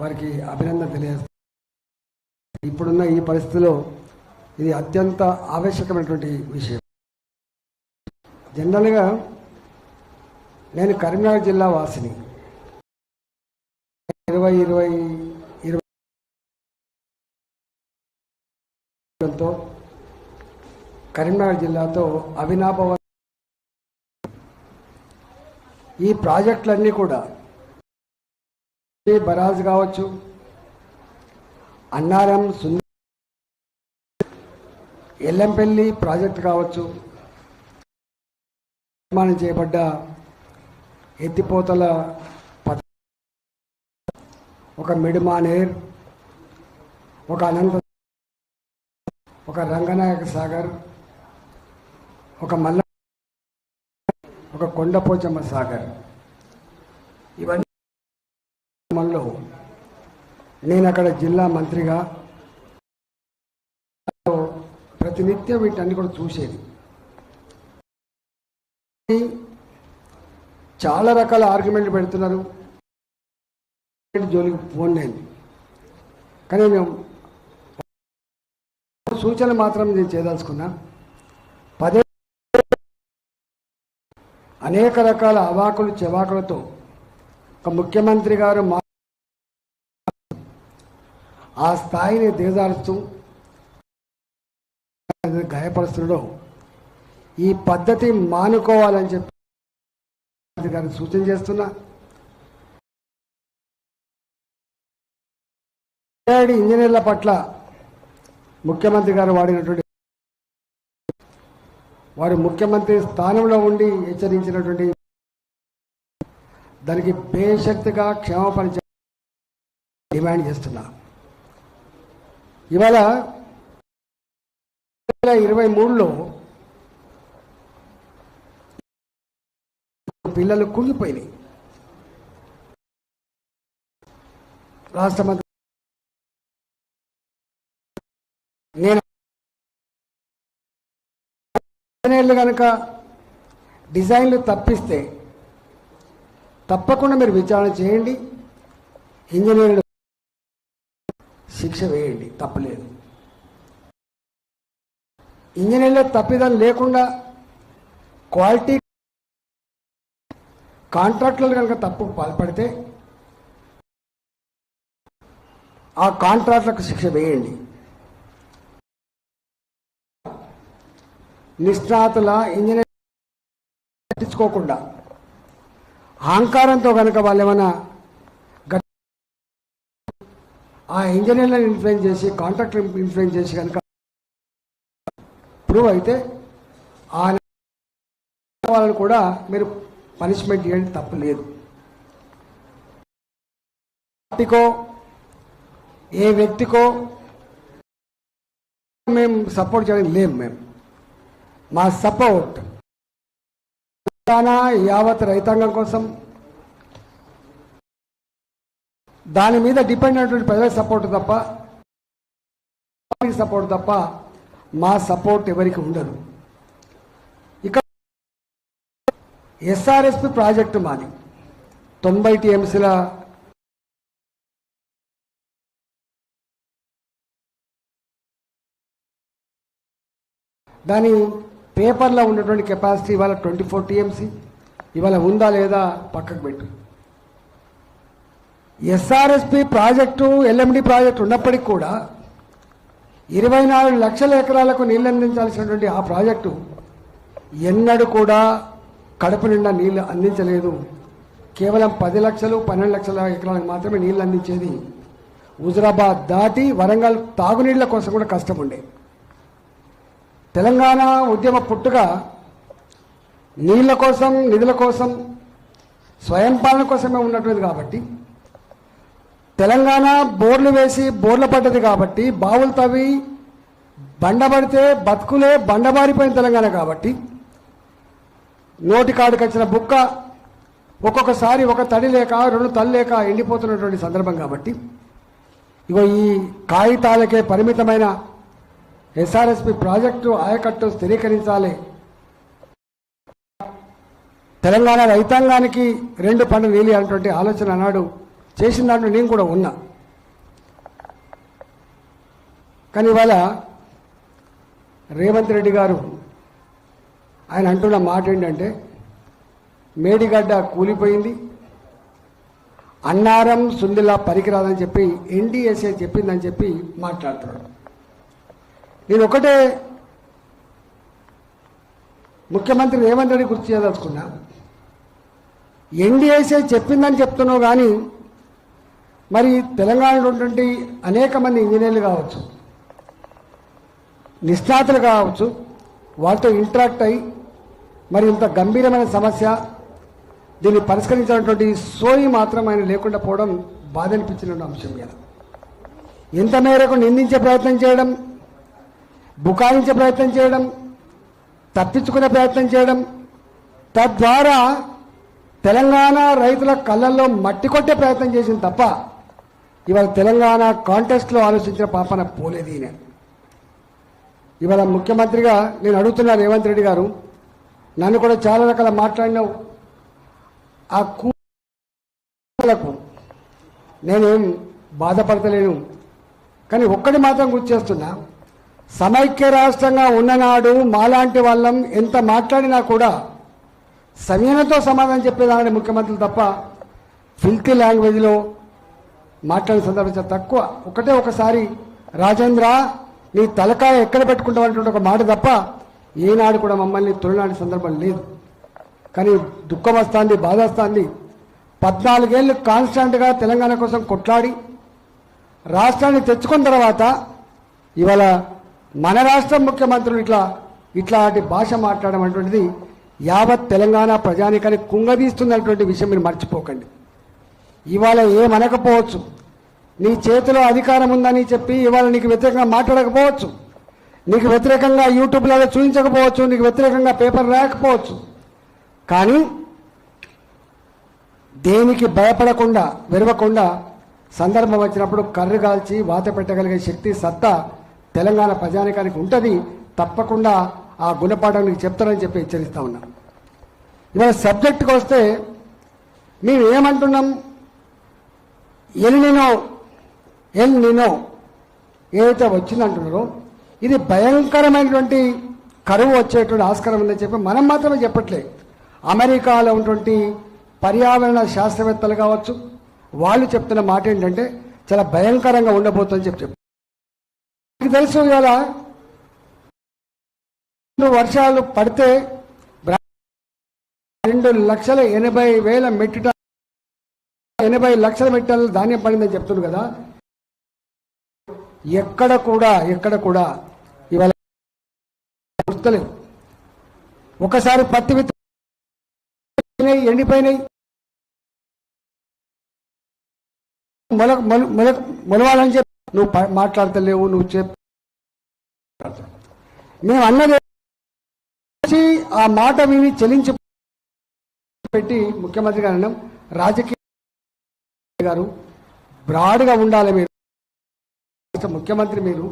వారికి అభినందన తెలియజేస్తాను. ఇప్పుడున్న ఈ పరిస్థితిలో ఇది అత్యంత ఆవశ్యకమైనటువంటి విషయం. జనరల్గా నేను కరీంనగర్ జిల్లా వాసిని. 2020 కరీంనగర్ జిల్లాతో అవినాభావ ఈ ప్రాజెక్టులన్నీ కూడా బరాజ్ కావచ్చు, అన్నారం ఎల్లంపల్లి ప్రాజెక్టు కావచ్చు, నిర్మాణం చేయబడ్డ ఎత్తిపోతల ఒక మిడ్మానేర్, ఒక అనంత, ఒక రంగనాయక సాగర్, ఒక మల్ల, ఒక కొండపోచమ్మ సాగర్, ఇవన్నీ నేను అక్కడ జిల్లా మంత్రిగా ప్రతినిత్యం వీటన్ని కూడా చూసేది. చాలా రకాల ఆర్గ్యుమెంట్లు పెడుతున్నారు, జోలికి ఫోన్ లేదు. కానీ మేము సూచన మాత్రం నేను చేయదలుచుకున్నా. అనేక రకాల అవాకులు చెవాకులతో ఒక ముఖ్యమంత్రి గారు ఆ స్థాయిని దిగజారుస్తూ గాయపరుస్తుండో ఈ పద్ధతి మానుకోవాలని చెప్పి గారికి సూచన చేస్తున్నా. ఇంజనీర్ల పట్ల ముఖ్యమంత్రి గారు వాడినటువంటి, వారు ముఖ్యమంత్రి స్థానంలో ఉండి హెచ్చరించినటువంటి దానికి బేషరతుగా క్షమాపణ డిమాండ్ చేస్తున్నా. ఇవాళ 2023లో పిల్లలు కుంగిపోయినాయి. రాష్ట్ర మంత్రి నేను ఇంజనీర్లు కనుక డిజైన్లు తప్పిస్తే తప్పకుండా మీరు విచారణ చేయండి, ఇంజనీర్లు శిక్ష వేయండి, తప్పలేదు. ఇంజనీర్ల తప్పిదం లేకుండా క్వాలిటీ కాంట్రాక్టర్లు కనుక తప్పుకు పాల్పడితే ఆ కాంట్రాక్టర్లకు శిక్ష వేయండి. నిష్ణాతుల ఇంజనీర్ పట్టించుకోకుండా అహంకారంతో కనుక వాళ్ళు ఏమైనా ఆ ఇంజనీర్లను ఇన్ఫ్లుయెన్స్ చేసి, కాంట్రాక్టర్ ఇన్ఫ్లుయెన్స్ చేసి కనుక ప్రూవ్ అయితే ఆ వాళ్ళని కూడా మీరు పనిష్మెంట్ ఇవ్వండి, తప్పు లేదు. పార్టీకో ఏ వ్యక్తికో మేము సపోర్ట్ చేయడం లేము. మా సపోర్ట్ యావత్ రైతాంగం కోసం, దాని మీద డిపెండ్ అయినటువంటి ప్రజల సపోర్ట్ తప్ప మా సపోర్ట్ ఎవరికి ఉండదు. ఇక ఎస్ఆర్ఎస్పి ప్రాజెక్టు మాది 90 టీఎంసీల దాని పేపర్లో ఉన్నటువంటి కెపాసిటీ ఇవాళ 24 టీఎంసీ. ఇవాళ ఉందా లేదా పక్కకు పెట్టు. ఎస్ఆర్ఎస్పి ప్రాజెక్టు, ఎల్ఎండి ప్రాజెక్టు ఉన్నప్పటికీ కూడా 24 లక్షల ఎకరాలకు నీళ్ళు అందించాల్సినటువంటి ఆ ప్రాజెక్టు ఎన్నడూ కూడా కడుపు నిండా నీళ్లు అందించలేదు. కేవలం 10 లక్షలు 12 లక్షల ఎకరాలకు మాత్రమే నీళ్లు అందించేది. హుజురాబాద్ దాటి వరంగల్ తాగునీళ్ల కోసం కూడా కష్టం ఉండే. తెలంగాణ ఉద్యమ పుట్టుగా నీళ్ల కోసం, నిధుల కోసం, స్వయం పాలన కోసమే ఉన్నటువంటిది కాబట్టి, తెలంగాణ బోర్లు వేసి బోర్ల పడ్డది కాబట్టి, బావులు తవ్వి బండబడితే బతుకులే బండబారిపోయిన తెలంగాణ కాబట్టి, నోటి కాడికి వచ్చిన బుక్క ఒక్కొక్కసారి ఒక తడి లేక 2 తల్లి లేక ఎండిపోతున్నటువంటి సందర్భం కాబట్టి, ఇగో ఈ కాగితాలకే పరిమితమైన ఎస్ఆర్ఎస్పి ప్రాజెక్టు ఆయకట్టు స్థిరీకరించాలి, తెలంగాణ రైతాంగానికి 2 పంటలు నీళ్ళు అనేటువంటి ఆలోచన అన్నాడు చేసిన దాంట్లో నేను కూడా ఉన్నా. కానీ ఇవాళ రేవంత్ రెడ్డి గారు ఆయన అంటున్న మాట ఏంటంటే మేడిగడ్డ కూలిపోయింది, అన్నారం సుందిలా పనికిరాదని చెప్పి ఎన్డీఎస్ఏ చెప్పిందని చెప్పి మాట్లాడుతున్నాడు. నేను ఒకటే ముఖ్యమంత్రి రేవంత్ రెడ్డి గుర్తు చేయదలుచుకున్నా, ఎన్డీఎస్ఏ చెప్పిందని చెప్తున్నావు కానీ మరి తెలంగాణలో ఉన్నటువంటి అనేక మంది ఇంజనీర్లు కావచ్చు, నిష్ణాతులు కావచ్చు, వాళ్ళతో ఇంటరాక్ట్ అయ్యి మరి ఇంత గంభీరమైన సమస్య దీన్ని పరిష్కరించినటువంటి సోయి మాత్రం ఆయన లేకుండా పోవడం బాధ అనిపించిన అంశం కదా. ఎంత మేరకు నిందించే ప్రయత్నం చేయడం, బుకాయించే ప్రయత్నం చేయడం, తప్పించుకునే ప్రయత్నం చేయడం, తద్వారా తెలంగాణ రైతుల కళ్ళల్లో మట్టి కొట్టే ప్రయత్నం చేసింది తప్ప ఇవాళ తెలంగాణ కాంటెస్ట్లో ఆలోచించిన పాపన పోలేదు ఈయన. ఇవాళ ముఖ్యమంత్రిగా నేను అడుగుతున్నా రేవంత్ రెడ్డి గారు, నన్ను కూడా చాలా రకాల మాట్లాడినావు, ఆ కూలకు నేనేం బాధపడతలేను, కానీ ఒక్కటి మాత్రం గుర్తు చేస్తున్నా, సమైక్య రాష్ట్రంగా ఉన్ననాడు మాలాంటి వాళ్ళం ఎంత మాట్లాడినా కూడా సంయమనంతో సమాధానం చెప్పేదాని ముఖ్యమంత్రులు తప్ప ఫిల్తీ లాంగ్వేజ్లో మాట్లాడిన సందర్భం తక్కువ. ఒకసారి రాజేంద్ర నీ తలకాయ ఎక్కడ పెట్టుకుంటావు అంటుంటే ఒక మాట తప్ప ఏనాడు కూడా మమ్మల్ని తొలినాడి సందర్భం లేదు. కానీ దుఃఖం వస్తుంది, బాధ వస్తుంది. 14 ఏళ్ళు కాన్స్టాంట్గా తెలంగాణ కోసం కొట్లాడి రాష్ట్రాన్ని తెచ్చుకున్న తర్వాత ఇవాళ మన రాష్ట్ర ముఖ్యమంత్రులు ఇట్లాంటి భాష మాట్లాడడం అటువంటిది యావత్ తెలంగాణ ప్రజానికాన్ని కుంగదీస్తున్నటువంటి విషయం మీరు మర్చిపోకండి. ఇవాళ ఏమనకపోవచ్చు, నీ చేతిలో అధికారం ఉందని చెప్పి ఇవాళ నీకు వ్యతిరేకంగా మాట్లాడకపోవచ్చు, నీకు వ్యతిరేకంగా యూట్యూబ్లలో చూపించకపోవచ్చు, నీకు వ్యతిరేకంగా పేపర్ రాయకపోవచ్చు, కానీ దేనికి భయపడకుండా వెరవకుండా సందర్భం వచ్చినప్పుడు కర్రు కాల్చి వాత పెట్టగలిగే శక్తి సత్తా తెలంగాణ ప్రజానికానికి ఉంటుంది. తప్పకుండా ఆ గుణపాఠం నీకు చెప్తారని చెప్పి హెచ్చరిస్తా ఉన్నా. ఇవాళ సబ్జెక్టుకి వస్తే మేము ఏమంటున్నాం, ఎల్ నినో ఏదైతే వచ్చిందంటున్నారో ఇది భయంకరమైనటువంటి కరువు వచ్చేటువంటి ఆస్కారం ఉందని చెప్పి మనం మాత్రమే చెప్పట్లేదు. అమెరికాలో ఉన్నటువంటి పర్యావరణ శాస్త్రవేత్తలు కావచ్చు, వాళ్ళు చెప్తున్న మాట ఏంటంటే చాలా భయంకరంగా ఉండబోతుందని చెప్పి మీకు తెలుసు. ఇవాళ వర్షాలు పడితే 2,80,000 మెట్రిక్ 80 లక్షల మెట్రిక్ ధాన్యం పడిందని చెప్తున్నారు కదా. ఎక్కడ కూడా ఇవాళ గుర్తలేదు. ఒకసారి పత్తి విత్తనాలు ఎండిపోయినాయి, మొలవాలని చెప్పి నువ్వు మాట్లాడతలేవు, నువ్వు మేము అన్నది ఆ మాట విని చెల్లించి పెట్టి ముఖ్యమంత్రి గారు అన్నాం, రాజకీయ గారు బ్రాడ్గా ఉండాలి, మీరు ముఖ్యమంత్రి, మీరు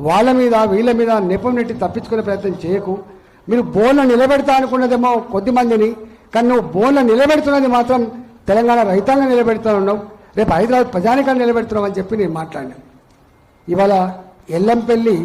వాళ్ళ మీద వీళ్ళ మీద నెపం నెట్టి తప్పించుకునే ప్రయత్నం చేయకు. మీరు బోన్లు నిలబెడతా అనుకున్నదేమో కొద్ది మందిని, కానీ నువ్వు బోన్లు నిలబెడుతున్నది మాత్రం తెలంగాణ రైతాంగం నిలబెడుతూ ఉన్నావు, రేపు హైదరాబాద్ ప్రజానికాన్ని నిలబెడుతున్నావు అని చెప్పి నేను మాట్లాడినాను. ఇవాళ ఎల్లంపల్లి